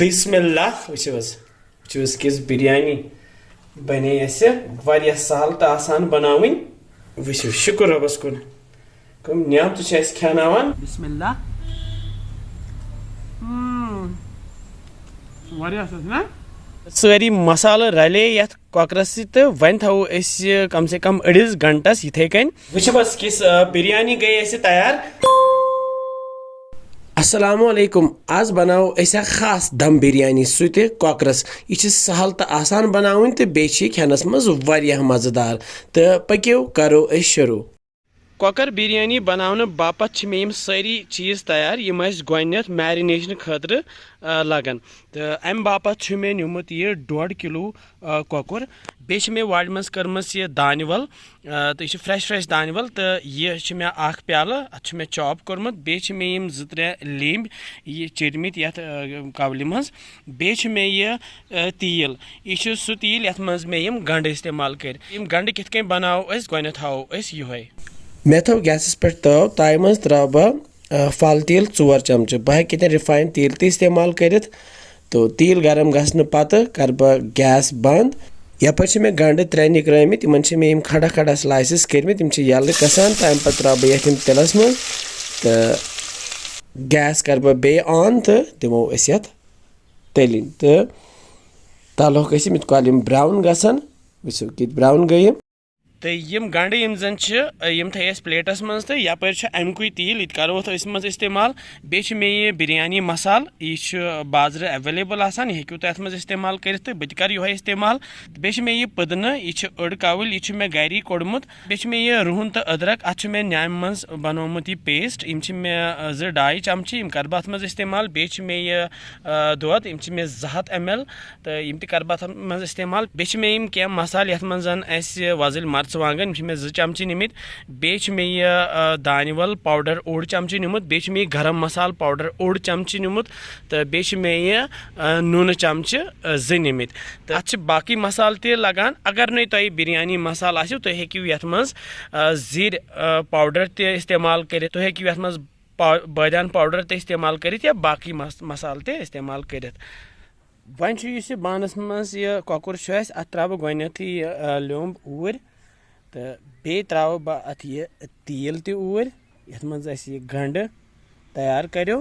Bismillah, which kis biryani bane ese variya sahal ta asan banawin which shukr rabbas kun kom nyam tu chais khanawan Bismillah. Variya asas na sari masala rale yat kokras te wan thau es kam se kam adis gantas yithe kain which was kis biryani gaye ese tayar. Assalamu alaikum. आज बनाओ ऐसा खास दम बिरयानी सुते कॉकरस यह सहल तो आसान बनावन तो बेची खेनस मज वारिया मजेदार तो पक्यो करो शुरू कॉकर बिरयानी बनाने बापत मे सारी चीज़ तैयार यम गोत मैरिनेशन खतर लगन तो अम बापत मे निमुत यह 1.5 किलो कॉकर बेच मे वाड़ मज कर्म यह दान वल तो यह फ्रेश दान वल तो यह मे अख प्याल अत मे चॉप कोर्मुत बेच मे यम 2-3 लेम्ब यह चिरमित यथ कवल मज बेच मे यह तील यह सह तील यथ मज मे यम गंड इस्तेमाल कर यम गंड कित कन बनाओ गोत हाओ यह मे थो गैस पे तव ताय मज त्रा बह फल तेल 4 चमच बह हे रिफाइंड तेल ते इस्तेमाल कर तो तेल गरम गसन पत कर बह गैस बंद यपर मे गंड 3 निकरामित इन मे खड़ा खड़ा स्लाइसेस कर्मित यल गसान तम पे त्रा बह ये तिलस मज तो गैस कर बह बे ऑन तो दिमो तलिन तो तलोक इत कल ब्राउन गसान वो कि ब्राउन गई तो यम गंड यम जन यम थ प्लेटस मज तो यपर अमुक तील ये करो मज इस्तेमाल बे मे यह बिरयानी मसाल यह बाजार एवेलेबल आसान यह हेकू तथ मज इस्तेमाल कर तो बह कर यह इस्तेमाल बे मे यह पुदन यह अड़ कवल यह मे गरी कोड़मुत बे मे यह रुहन तो अदरक अत मे न्याम मज बनोमुत यह पेस्ट यम मे 2-2.5 चमच यम कर बह मज इस्तेमाल बे मे यह दोद यम मे 200 ml तो यम कर बह मज इस्तेमाल बे मे यम कह मसाल यथ मज वजल मर्च वांगन मे 2 चमच निमित बे मे यह दान वल पाउडर 1 चमच निमुत बे मे गरम मसाल पाउडर 1 चमच निमुत तो बे मे यह नून चमच 2 निमित तो अत बाकी मसाल ते लगान अगर नहीं तुह बिरयानी मसाल आसो तुह हेकू यथ मज जीर पाउडर ते इस्तेमाल कर तुह हेकू यथ मज बादान पाउडर ते इस्तेमाल कर या बाकी मसाल ते इस्तेमाल कर वन बानस मज यह कॉकर अत त्रा बह गोथी लोम्ब ऊर तो बे त्रो बह अत यह तेल तूर यथ मज यह गंड तैयार करो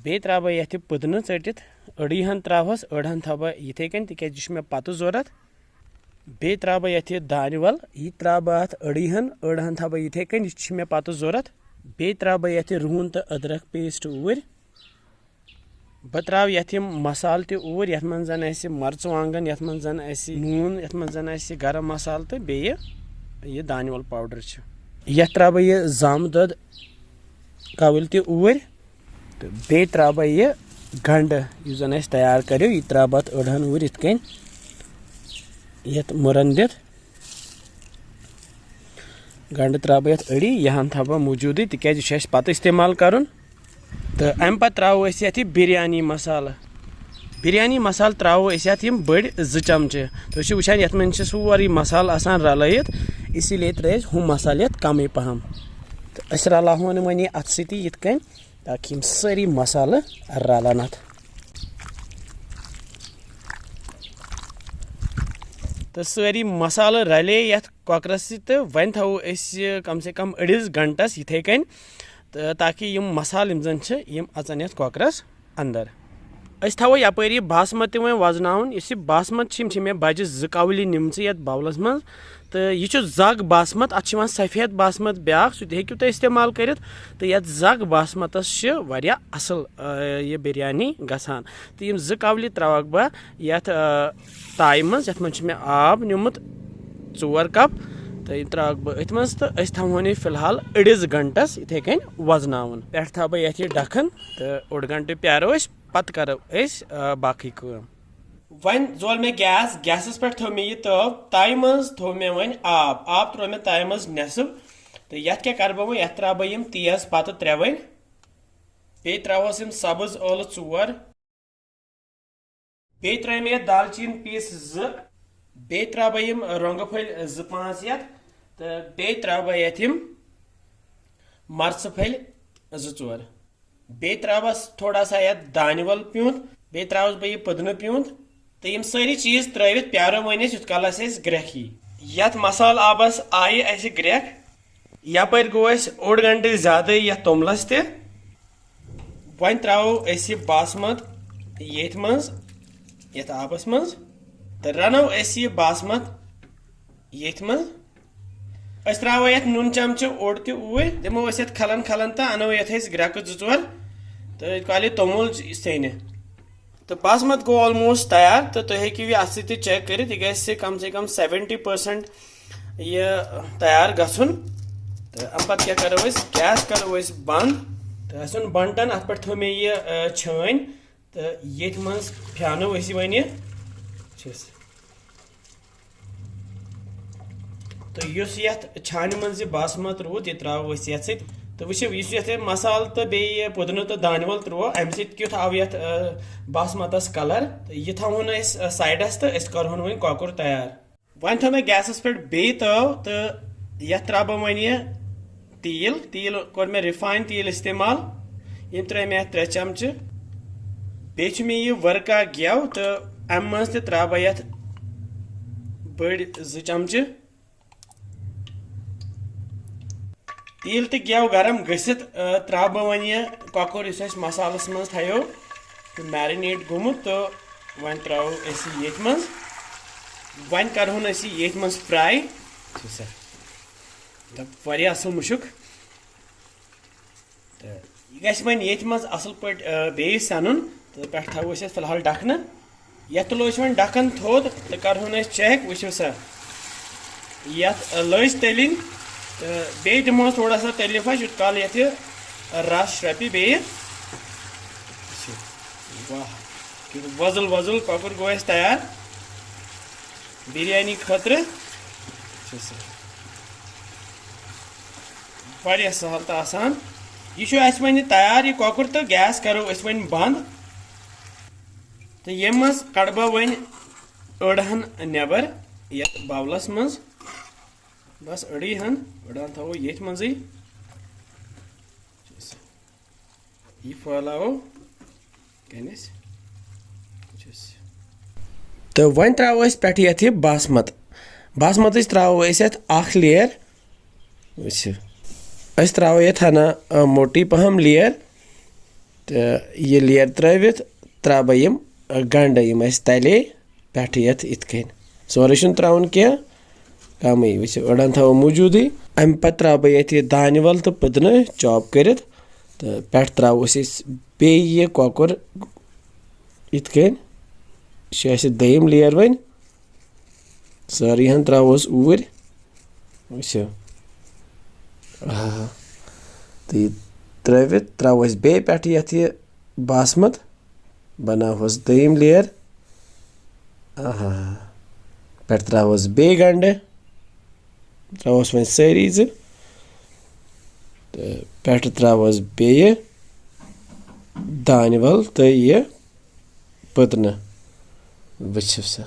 बे त्रा बह ये पुदन टित अड़ी हन त्रहस अड़हन थो बह इथे कन तिज मे पत जरूरत बे त्रा बह ये दान वल यह त्रा बह अत अड़ी हन अड़हन थो बह इथे कन यह मे पत जरूरत बे त्रा बह ये रुहन तो अदरक पेस्ट ऊर बह त्रा ये मसाल तूर यथ मज जन मर्च वांगन यथ मज जन नून यथ मज जन गरम मसाल तो बे यह दान वल पाउडर यह त्रा बह यह जाम दद कवल तूर तो बे त्रा बह यह गंड यह जन तैयार करो यह त्रा बह अड़हन ऊर इत कन यथ मुरन दित गंड त्रा बह यथ अड़ी यहां थो बह मौजूद तिज पत इस्तेमाल कर तो अम पे त्रो ये बिरयानी मसाल त्रो ये बड़ 2 चमच तुम वुचान ये मन सोरी मसाल आसान रलत इसीलिए त्रे हम मसाल ये कम पहम तो अस रलावन वन अत सी कन ताकि सारी मसाल रलन अत तो सारी मसाल रले ये कॉकरस तो वन थो कम से कम अड़िस घंटस इथे कन तो ताकि यम मसाल यम जन यम अचन यथ कॉकरस अंदर अस थो यपर बासमती वो वजनावन इस बासमत मे बजे 2 कवल निम ये बाउलस मज तो यह जग बासमत अत सफ़ेद बासमत ब्या सह हेकू तुम इस्तेमाल कर तो ये जग बासमतस असल यह बिरयानी गसान तो यम 2 कवल त्रोक बह ये ताय मज ये मे आब निमुत 4 कप तो यह त्रोक बह अथ मज तो अस थवन फिलहाल अड़िस घंटस इथे कन वजनावन पे थो बह ये ढक्कन तो 1 घंटे प्यारो पत करो बाकी काम वन जोल मे गैसस पे थो मे यह तव ताय मज थो मे वन आब त्रो मे ताय मज नेसब तो ये क्या कर बह ये त्रा बह यम तेज पत 3 वन बे त्रोस यम सब्ज ٲlہٕ 4 बे त्रै मे दालचीन पीस 2 बे त्रा बह यम रोंग फल 2-5 ये तो बे त्रा बह ये मर्च फल 2-4 बे त्रा बस थोड़ा सा ये दान वल प्यूंत बे त्रावस बे पुदीना प्यूंत तो यम सारी चीज त्रवित प्यारो वन युत कालस ग्रेख यी यथ मसाल आबस आय ग्रेख यपर गो ओड घंटे ज्यादा यथ तोमलस ते वन त्रावो बासमत येथ मज यथ आबस मज तो रनो यह बासमत येथ मज त्रावो यथ नून चमच ओड ते ऊर दिमो यथ खलन खलन तो अनो यथ ग्रेक जोर तो काले तोमुल सेने तो बासमत गो ऑलमोस्ट तैयार तो तुम हेकू यह अत चेक कर कम से कम 70% यह तैयार गसन तो अम पे क्या करो गैस करो बंद तो अन बंटन अत पे थो मे यह छान तो ये मज फ्यानो वन तो इस छान मज बासमत रूद यह त्रो ये तो वो ये मसाल तो बे पुदीना तो दानवल त्रो अम सत आव ये बासमतस कलर तो यह थो साइडस तो करो वो कॉकर तैयार वन थो मे गैसस पे बे तव तो ये त्रा बह वन यह तील तील कोर मे रिफाइन तील इस्तेमाल यम त्रे मे 3 चमच बे मे यह वर्का गेव तो अम मज त्रा बह ये बड़ 2 चमच तील तो गेव गरम गसित त्रा बह वन यह कॉकर इस मसालस मज थो तो मैरिनेट गोमुत तो वन त्रो ये मज वन करोन ये मज फ्राई तो वारिया असल मुशुक तो यह वन ये मज असल पे बे सनुन तो पे थो फिलहाल ढकन ये तुलो वन ढकन थोद तो करोन चेक वो सा ये लज तलिन तो बे दिमो थोड़ा सा तलिफा युत काल ये रस श्रपि बे वाह वजुल वजुल कॉकर गो तैयार बिरयानी खतर वारिया सहल तो आसान यह वन तैयार यह कॉकर तो गैस करो वन बंद तो ये मज कड़ बह वन अड़हन नबर ये बावलस मज बस अड़ी हन अड़ान थो ये मज यह फैलाओ कनिस तो वन त्रो पे ये बासमत बासमत त्रो लेयर त्रो ये हना मोटी पहम लेयर तो यह लेयर त्रित त्रा बह यम गंड यम तले पे इत सोरे त्रोन क्या कम वो अड़न थो मौजूदी अम पे त्रा बह ये दानवल तो पुदीना चॉप कर तो पे त्रोस बे यह कॉकर इत दयम लेयर वन सारी हन त्रोस ऊर वो तो यह त्रित त्रोस बे पे ये बासमत बनावस दयम लेयर पे त्रोस बे गंड त्रोस वन सारी तो पे त्रोस बे दानवल तो यह पुदीना वो सा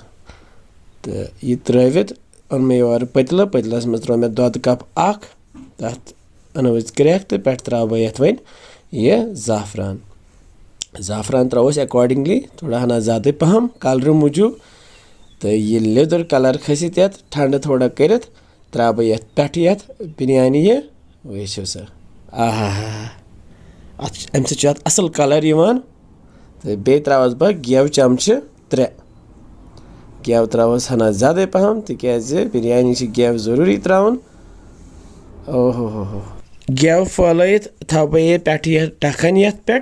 तो यह त्रित ओन मे योर पतल पतलस मज त्रो मे दुध कप तथ अनो ग्रेख तो पे त्रो बह ये वन यह ज़ाफ़रान ज़ाफ़रान त्रोस अकॉर्डिंगली थोड़ा हना ज़्यादा पहम कलर मूजूब तो यह लिदर कलर खसित ये ठंड थोड़ा कर त्रा बह ये पे ये बिरयानी ये वो सा अम असल कलर तो बे त्रोस बह गेव चमच 3 गेव त्रोस हना ज़्यादा पहम तिकाज बिरयानी गेव ज़रूरी त्राउन ओहो हो गेव फैलत थो बह ये पे ढकन ये पे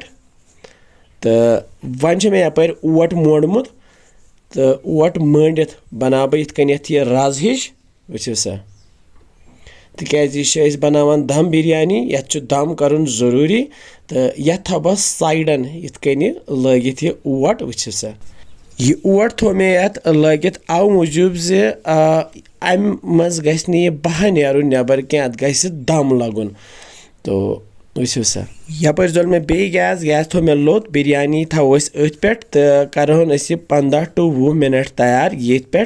तो वन मे यपर ओट मोड़मुत तो ओट मंडित बना बह इत ये रज हिश वो सा तिकाज यह बनावान दम बिरयानी ये दम करन ज़रूरी तो ये थो बह साइडन इत लगित यह ओट वो सा यह ओट थो मे ये लगित अव मूजूब जे अम मज गस यह बहा नेरुन नबर क्या अत गस दम लगुन तो वो सा यपर जोल मे बे गैस थो मे लोत बिरयानी थो अथ पे तो करोन 15 to 20 मिनट तैयार ये पे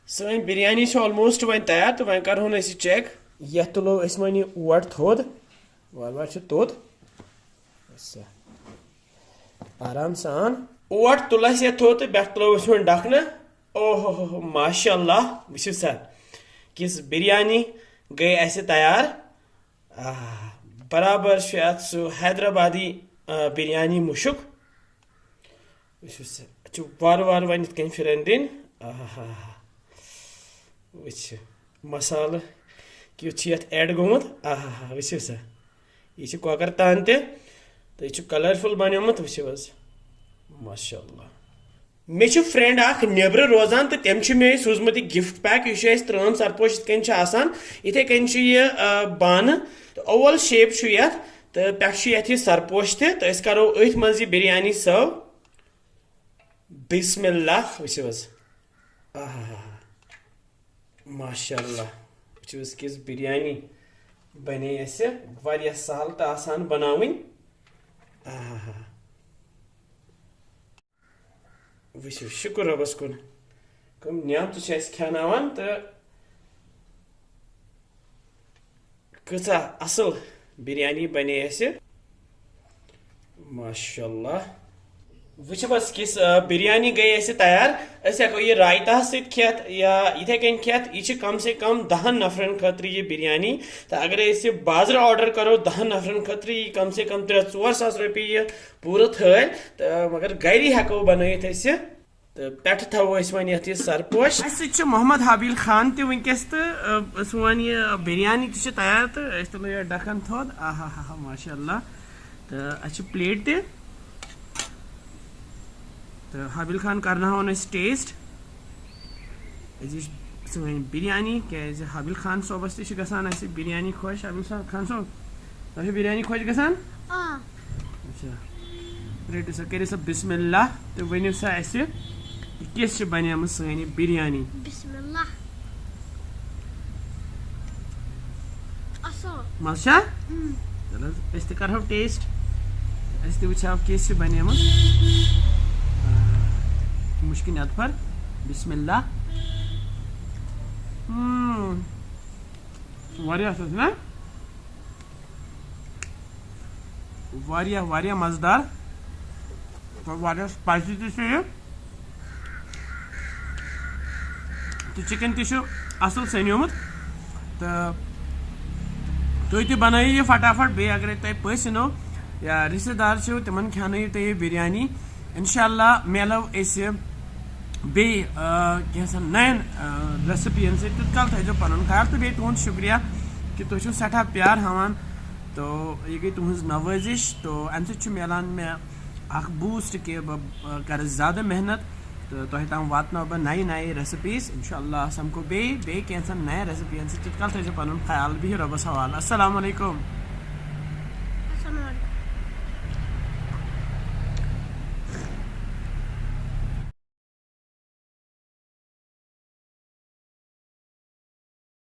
सन बिरयानी ऑलमोस्ट वन तैयार तो वन करोन चेक ये तुलो वन ओट थोद वार तोद आराम सान ओट तुल ये थो तो पे त्लोस वो डखन ओहो माशाल्लाह वो सा किस बिरयानी गई ऐसे तैयार बराबर सह हैदराबादी बिरयानी मुशुक वो वार वार वन इत फिरन दिन वो मसाल क्युत एड गोमुत वो सा यह कॉकर तान तो यह कलरफुल बनियोमुत वो माशाल्लाह मे फ्रेंड नब्र रोजान तो तम मे सूजमुत गिफ्ट पैक यह त्रम सरपोश इथे कन बान तो ओवल शेप तो पे सरपोश तो करो अथ मज बिरयानी सर्व बिस्मिल्लाह वो माशाल्लाह वो किस बिरयानी बने वारिया सहल तो आसान बनावन वो शुक्र रबस कुन कम नियामत खेनावान तो कचा असल बिरयानी बने माशाल्लाह वस किस बिरयानी गई तैयार हको यह रायता सत या इथे कन खेत यह कम से कम 10 नफरन खतर यह बिरयानी तो अगर बाजार ऑर्डर करो 10 नफरन खतर यह कम से कम 3-4 सास रुपये यह पूरा थल तो मगर गरी हको बनत तो पे थो वन सरपोश मोहम्मद हाबिल खान तंकस तो सोन यह बिरयानी तैयार तो तुलो यह डखन थोद माशाल्लाह तो प्लेट तो हाबिल खान कर टेस्ट सोन बिरयानी क्या हाबिल खान सोबस ग बिरयानी खुश हाबिल खान सोब तुम बिरयानी खुश गसान अच्छा रटो सा करो सा बिस्मिल्लाह तो वनो सा किस बने सी बिरयानी बिस्मिल्लाह मजा चलो करो टेस्ट वो किस बने मुश्किल अद पर बिस्मिल्लाह ना वारिया मजेदार तो वारिया स्पाइसी तो चिकन असल सनियोमुत तो तुम बनाइए फटाफट बे अगर तुम पसनो या रिश्तेदार तिमन खेन तुम बिरयानी इंशाल्लाह मिलो बे नयन रेसिपीन से कल थो पन ख्याल तो बे तुंद शुक्रिया कि तुम सठा प्यार हान तो यह गई तुज नवाजिश तो अम मिलान मे बूस्ट कि बह कर ज़्यादा मेहनत तो तुम तम वातनो बह नई नई रेसिपीज इंशाल्लाह समको बे कैंसन नया रेसिपीन से कल थो पन ख्याल बिह रबस हवाल अस्सलाम वालेकुम।